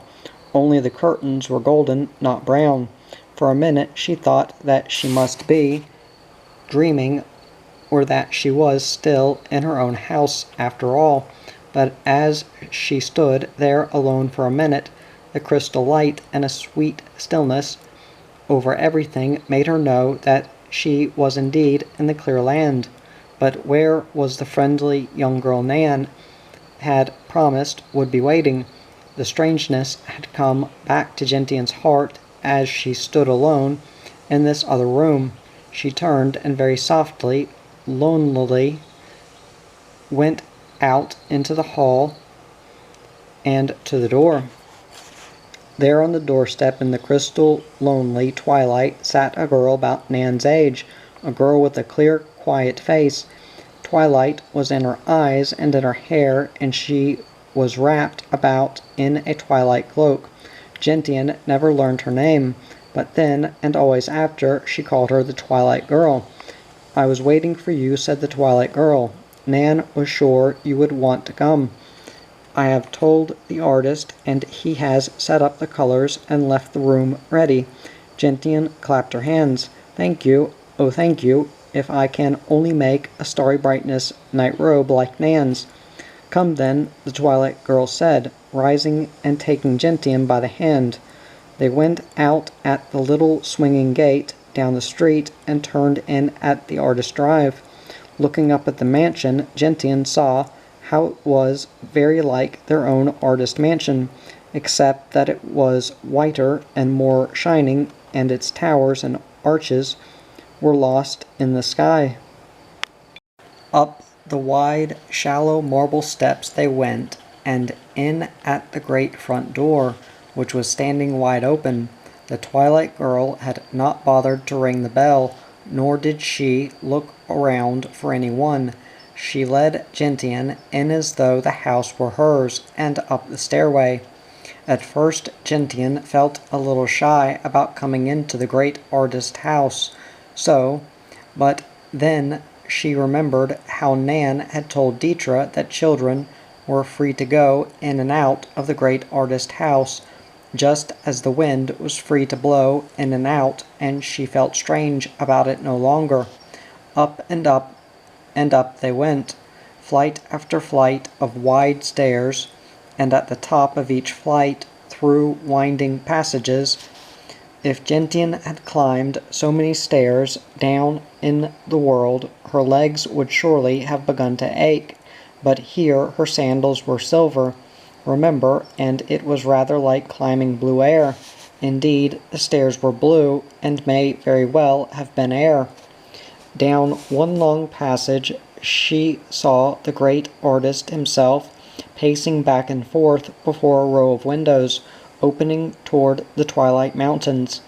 only the curtains were golden, not brown. For a minute she thought that she must be dreaming, or that she was still in her own house after all. But as she stood there alone for a minute, the crystal light and a sweet stillness over everything made her know that she was indeed in the clear land. But where was the friendly young girl Nan had promised would be waiting? The strangeness had come back to Gentian's heart as she stood alone in this other room. She turned and very softly, lonelily, went out into the hall and to the door. There on the doorstep in the crystal lonely twilight sat a girl about Nan's age, a girl with a clear, quiet face. Twilight was in her eyes and in her hair, and she was wrapped about in a twilight cloak. Gentian never learned her name, but then and always after she called her the Twilight Girl. "I was waiting for you," said the Twilight Girl. "Nan was sure you would want to come. I have told the artist, and he has set up the colors and left the room ready." Gentian clapped her hands. "Thank you, oh thank you, if I can only make a starry brightness night robe like Nan's." "Come then," the Twilight Girl said, rising and taking Gentian by the hand. They went out at the little swinging gate down the street and turned in at the Artist Drive. Looking up at the mansion, Gentian saw how it was very like their own artist mansion, except that it was whiter and more shining, and its towers and arches were lost in the sky. Up the wide, shallow marble steps they went, and in at the great front door, which was standing wide open. The Twilight Girl had not bothered to ring the bell, nor did she look around for any one. She led Gentian in as though the house were hers, and up the stairway. At first Gentian felt a little shy about coming into the great artist house, but then she remembered how Nan had told Dietra that children were free to go in and out of the great artist house, just as the wind was free to blow in and out, and she felt strange about it no longer. Up and up and up they went, flight after flight of wide stairs, and at the top of each flight, through winding passages. If Gentian had climbed so many stairs down in the world, her legs would surely have begun to ache, but here her sandals were silver, remember, and it was rather like climbing blue air. Indeed, the stairs were blue, and may very well have been air. Down one long passage she saw the great artist himself, pacing back and forth before a row of windows, opening toward the twilight mountains.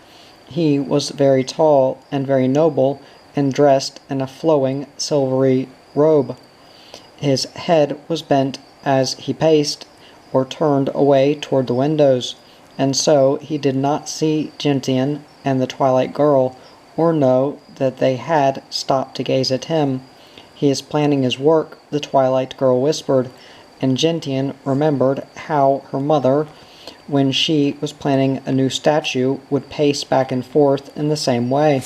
He was very tall and very noble, and dressed in a flowing silvery robe. His head was bent as he paced, or turned away toward the windows, and so he did not see Gentian and the Twilight Girl, or know that they had stopped to gaze at him. "He is planning his work," the Twilight Girl whispered, and Gentian remembered how her mother, when she was planning a new statue, would pace back and forth in the same way.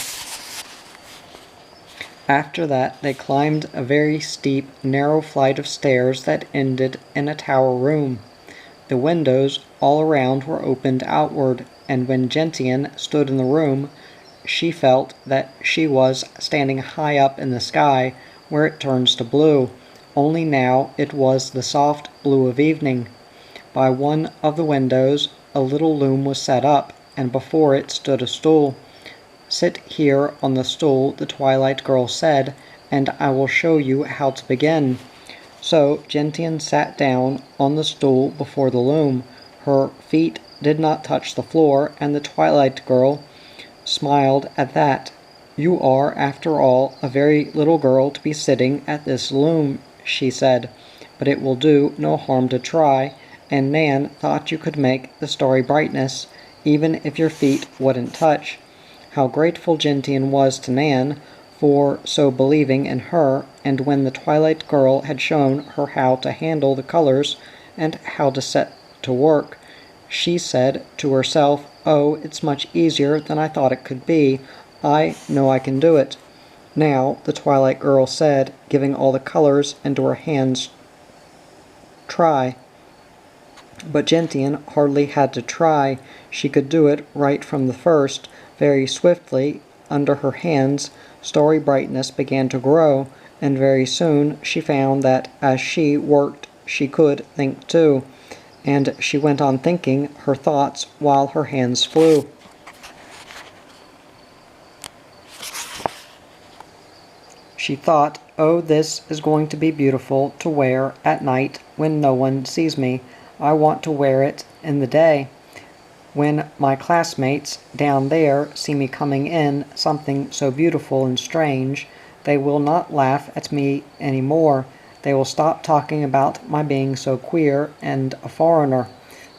After that they climbed a very steep, narrow flight of stairs that ended in a tower room. The windows all around were opened outward, and when Gentian stood in the room, she felt that she was standing high up in the sky, where it turns to blue, only now it was the soft blue of evening. By one of the windows a little loom was set up, and before it stood a stool. "Sit here on the stool," the Twilight Girl said, "and I will show you how to begin." So Gentian sat down on the stool before the loom. Her feet did not touch the floor, and the Twilight Girl smiled at that. "You are, after all, a very little girl to be sitting at this loom," she said, "but it will do no harm to try, and Nan thought you could make the starry brightness, even if your feet wouldn't touch." How grateful Gentian was to Nan for so believing in her, and when the Twilight Girl had shown her how to handle the colors and how to set to work, she said to herself, "Oh, it's much easier than I thought it could be. I know I can do it." Now, the Twilight Girl said, giving all the colors into her hands. Try. But Gentian hardly had to try. She could do it right from the first. Very swiftly, under her hands, starry brightness began to grow, and very soon she found that as she worked she could think too, and she went on thinking her thoughts while her hands flew. She thought, "Oh, this is going to be beautiful to wear at night when no one sees me. I want to wear it in the day. When my classmates down there see me coming in something so beautiful and strange, they will not laugh at me any more. They will stop talking about my being so queer and a foreigner.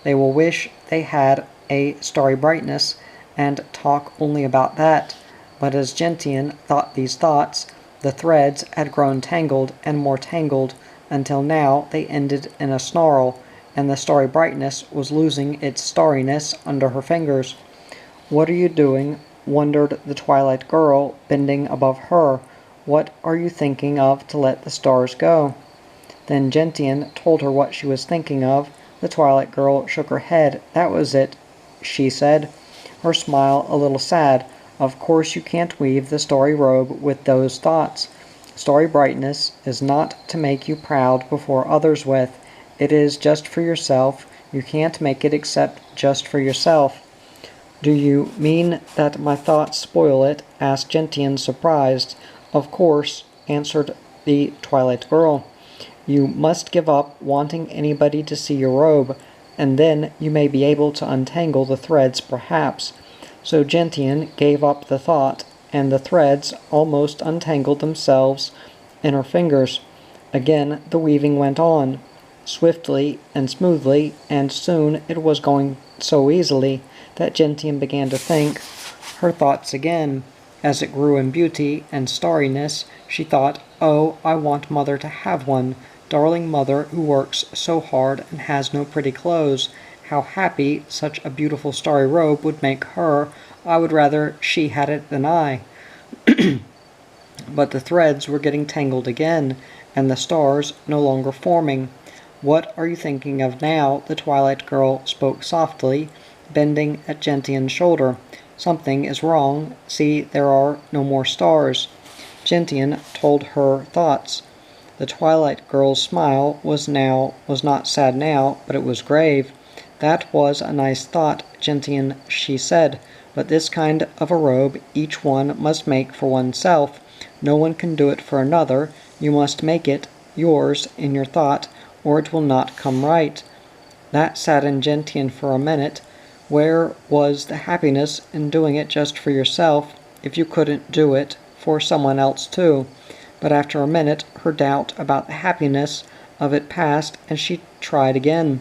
They will wish they had a starry brightness and talk only about that." But as Gentian thought these thoughts, the threads had grown tangled and more tangled until now they ended in a snarl, and the starry brightness was losing its starriness under her fingers. "What are you doing?" wondered the Twilight Girl, bending above her. "What are you thinking of to let the stars go?" Then Gentian told her what she was thinking of. The Twilight Girl shook her head. "That was it," she said, her smile a little sad. "Of course you can't weave the starry robe with those thoughts. Starry brightness is not to make you proud before others with. It is just for yourself. You can't make it except just for yourself." "Do you mean that my thoughts spoil it?" asked Gentian, surprised. "Of course," answered the Twilight Girl. "You must give up wanting anybody to see your robe, and then you may be able to untangle the threads perhaps." So Gentian gave up the thought, and the threads almost untangled themselves in her fingers. Again the weaving went on, swiftly and smoothly, and soon it was going so easily that Gentian began to think her thoughts again. As it grew in beauty and starriness, she thought, "Oh, I want Mother to have one. Darling Mother, who works so hard and has no pretty clothes. How happy such a beautiful starry robe would make her. I would rather she had it than I." But the threads were getting tangled again, and the stars no longer forming. "What are you thinking of now?" the Twilight Girl spoke softly, bending at Gentian's shoulder. "Something is wrong. See, there are no more stars." Gentian told her thoughts. The Twilight Girl's smile was not sad now, but it was grave. "That was a nice thought, Gentian," she said, "but this kind of a robe each one must make for oneself. No one can do it for another. You must make it yours in your thought, or it will not come right." That saddened Gentian for a minute. Where was the happiness in doing it just for yourself, if you couldn't do it for someone else too? But after a minute her doubt about the happiness of it passed, and she tried again.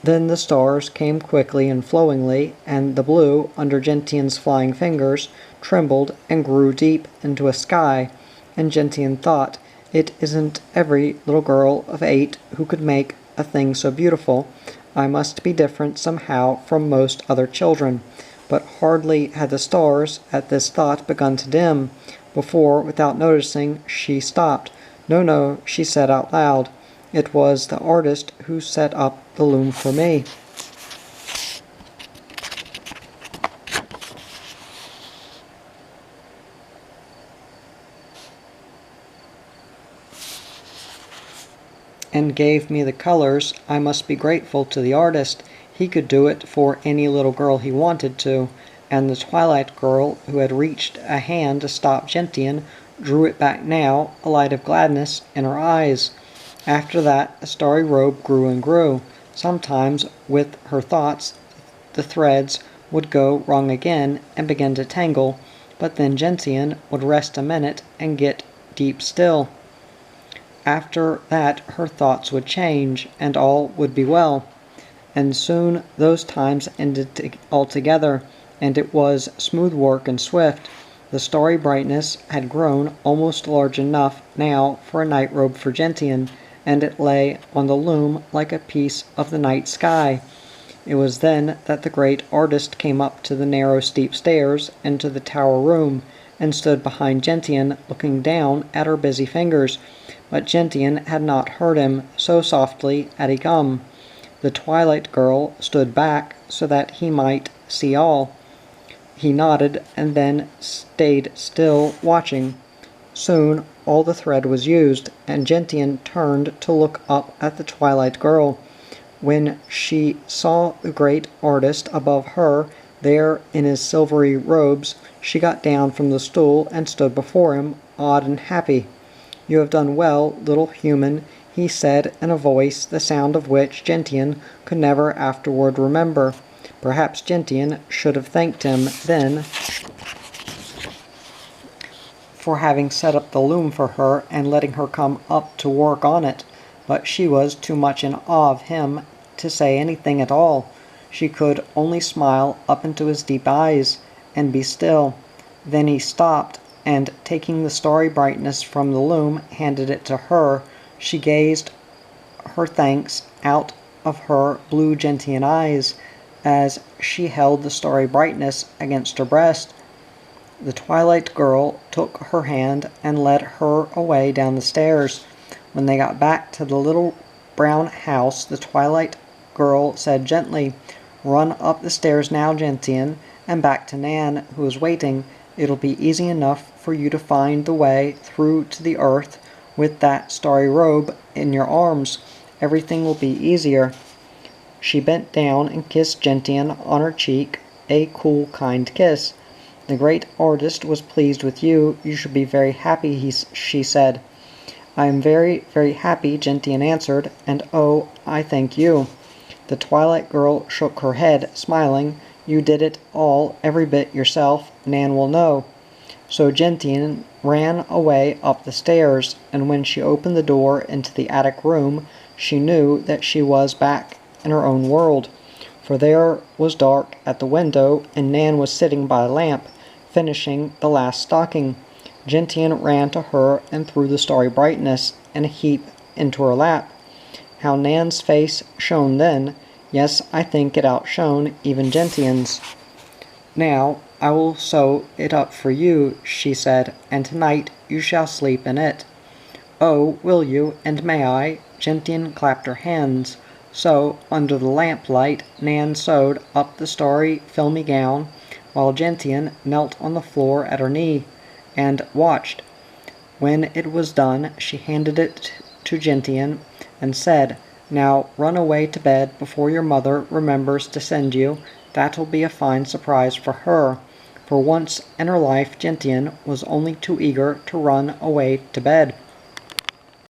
Then the stars came quickly and flowingly, and the blue, under Gentian's flying fingers, trembled and grew deep into a sky, and Gentian thought, "It isn't every little girl of 8 who could make a thing so beautiful. I must be different somehow from most other children." But hardly had the stars at this thought begun to dim, before, without noticing, she stopped. "No, no," she said out loud. "It was the artist who set up the loom for me." "And gave me the colors. I must be grateful to the artist. He could do it for any little girl he wanted to." And the Twilight Girl, who had reached a hand to stop Gentian, drew it back now, a light of gladness in her eyes. After that the starry robe grew and grew. Sometimes, with her thoughts, the threads would go wrong again and begin to tangle, but then Gentian would rest a minute and get deep still. After that her thoughts would change, and all would be well. And soon those times ended altogether, and it was smooth work and swift. The starry brightness had grown almost large enough now for a night robe for Gentian, and it lay on the loom like a piece of the night sky. It was then that the great artist came up to the narrow steep stairs into the tower room, and stood behind Gentian, looking down at her busy fingers. But Gentian had not heard him, so softly had he come. The Twilight Girl stood back so that he might see all. He nodded and then stayed still, watching. Soon all the thread was used, and Gentian turned to look up at the Twilight Girl. When she saw the great artist above her, there in his silvery robes, she got down from the stool and stood before him, awed and happy. "You have done well, little human," he said in a voice the sound of which Gentian could never afterward remember. Perhaps Gentian should have thanked him then for having set up the loom for her and letting her come up to work on it, but she was too much in awe of him to say anything at all. She could only smile up into his deep eyes and be still. Then he stopped, and taking the starry brightness from the loom, handed it to her. She gazed her thanks out of her blue gentian eyes as she held the starry brightness against her breast. The Twilight Girl took her hand and led her away down the stairs. When they got back to the little brown house, the Twilight Girl said gently, "Run up the stairs now, Gentian, and back to Nan, who is waiting. It'll be easy enough for you to find the way through to the earth with that starry robe in your arms. Everything will be easier." She bent down and kissed Gentian on her cheek, a cool, kind kiss. "The great artist was pleased with you. You should be very happy," she said. "I am very, very happy," Gentian answered, "and oh, I thank you." The Twilight Girl shook her head, smiling. "You did it all, every bit yourself. Nan will know." So Gentian ran away up the stairs, and when she opened the door into the attic room, she knew that she was back in her own world. For there was dark at the window, and Nan was sitting by a lamp, finishing the last stocking. Gentian ran to her and threw the starry brightness in a heap into her lap. How Nan's face shone then! Yes, I think it outshone even Gentian's. "Now I will sew it up for you," she said, "and tonight you shall sleep in it." "Oh, will you, and may I?" Gentian clapped her hands. So, under the lamplight, Nan sewed up the starry, filmy gown, while Gentian knelt on the floor at her knee, and watched. When it was done, she handed it to Gentian, and said, "Now run away to bed before your mother remembers to send you. That'll be a fine surprise for her." For once in her life Gentian was only too eager to run away to bed.